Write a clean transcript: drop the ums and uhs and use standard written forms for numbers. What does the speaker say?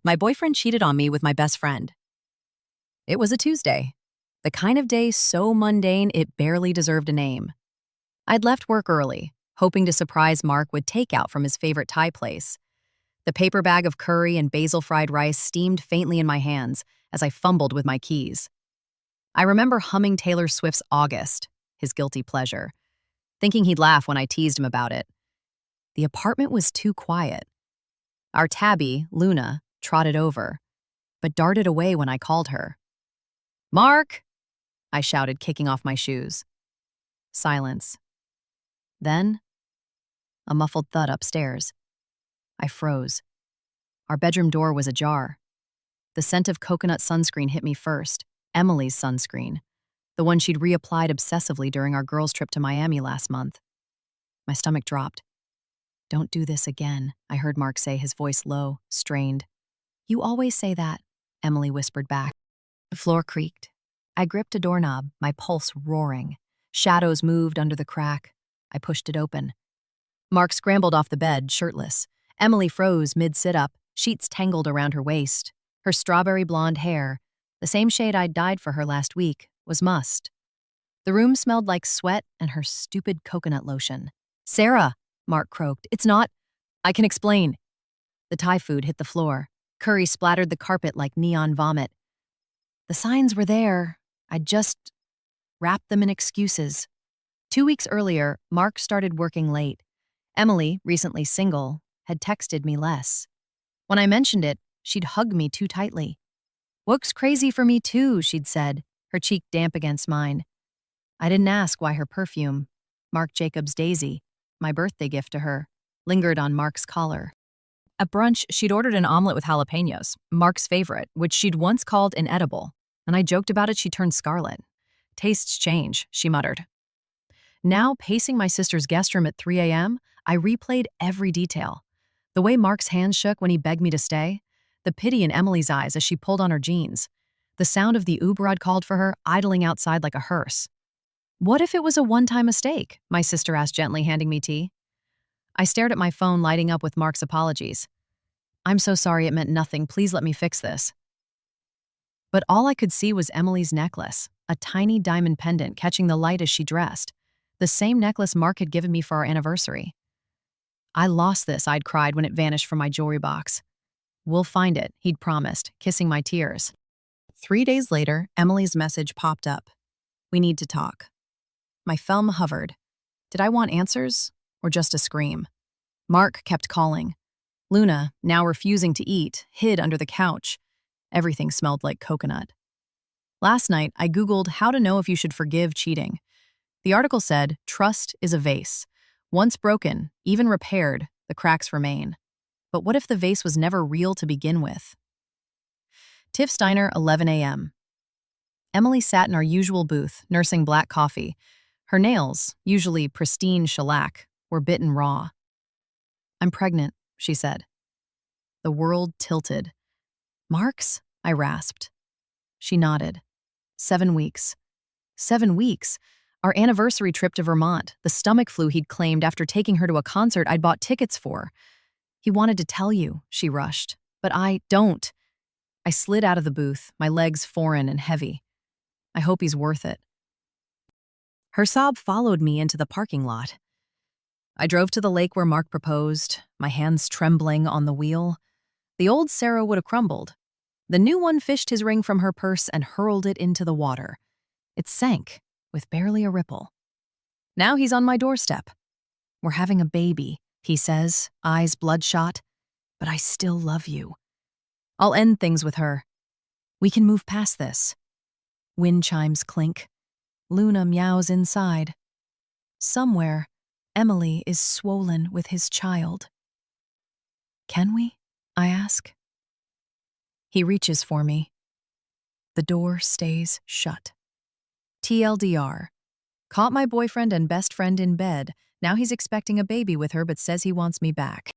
My boyfriend cheated on me with my best friend. It was a Tuesday. The kind of day so mundane it barely deserved a name. I'd left work early, hoping to surprise Mark with takeout from his favorite Thai place. The paper bag of curry and basil fried rice steamed faintly in my hands as I fumbled with my keys. I remember humming Taylor Swift's August, his guilty pleasure, thinking he'd laugh when I teased him about it. The apartment was too quiet. Our tabby, Luna, trotted over, but darted away when I called her. "Mark!" I shouted, kicking off my shoes. Silence. Then, a muffled thud upstairs. I froze. Our bedroom door was ajar. The scent of coconut sunscreen hit me first, Emily's sunscreen, the one she'd reapplied obsessively during our girls' trip to Miami last month. My stomach dropped. "Don't do this again," I heard Mark say, his voice low, strained. "You always say that," Emily whispered back. The floor creaked. I gripped a doorknob, my pulse roaring. Shadows moved under the crack. I pushed it open. Mark scrambled off the bed, shirtless. Emily froze mid-sit-up, sheets tangled around her waist. Her strawberry blonde hair, the same shade I'd dyed for her last week, was mussed. The room smelled like sweat and her stupid coconut lotion. "Sarah," Mark croaked, "it's not. I can explain." The Thai food hit the floor. Curry splattered the carpet like neon vomit. The signs were there. I'd just wrapped them in excuses. 2 weeks earlier, Mark started working late. Emily, recently single, had texted me less. When I mentioned it, she'd hug me too tightly. "Work's crazy for me too," she'd said, her cheek damp against mine. I didn't ask why her perfume, Marc Jacobs Daisy, my birthday gift to her, lingered on Mark's collar. At brunch, she'd ordered an omelet with jalapenos, Mark's favorite, which she'd once called inedible, and I joked about it. She turned scarlet. "Tastes change," she muttered. Now, pacing my sister's guest room at 3 a.m., I replayed every detail. The way Mark's hands shook when he begged me to stay, the pity in Emily's eyes as she pulled on her jeans, the sound of the Uber I'd called for her idling outside like a hearse. "What if it was a one-time mistake?" my sister asked gently, handing me tea. I stared at my phone lighting up with Mark's apologies. "I'm so sorry, it meant nothing. Please let me fix this." But all I could see was Emily's necklace, a tiny diamond pendant catching the light as she dressed, the same necklace Mark had given me for our anniversary. "I lost this," I'd cried when it vanished from my jewelry box. "We'll find it," he'd promised, kissing my tears. 3 days later, Emily's message popped up. "We need to talk." My thumb hovered. Did I want answers or just a scream? Mark kept calling. Luna, now refusing to eat, hid under the couch. Everything smelled like coconut. Last night, I Googled how to know if you should forgive cheating. The article said, trust is a vase. Once broken, even repaired, the cracks remain. But what if the vase was never real to begin with? Tiff Steiner, 11 a.m. Emily sat in our usual booth, nursing black coffee. Her nails, usually pristine shellac, were bitten raw. "I'm pregnant," she said. The world tilted. "Mark's?" I rasped. She nodded. 7 weeks. 7 weeks. Our anniversary trip to Vermont, the stomach flu he'd claimed after taking her to a concert I'd bought tickets for. "He wanted to tell you," she rushed. "But I don't." I slid out of the booth, my legs foreign and heavy. "I hope he's worth it." Her sob followed me into the parking lot. I drove to the lake where Mark proposed, my hands trembling on the wheel. The old Sarah would have crumbled. The new one fished his ring from her purse and hurled it into the water. It sank, with barely a ripple. Now he's on my doorstep. "We're having a baby," he says, eyes bloodshot. "But I still love you." I'll end things with her. We can move past this. Wind chimes clink. Luna meows inside. Somewhere, Emily is swollen with his child. "Can we?" I ask. He reaches for me. The door stays shut. TLDR. Caught my boyfriend and best friend in bed. Now he's expecting a baby with her but says he wants me back.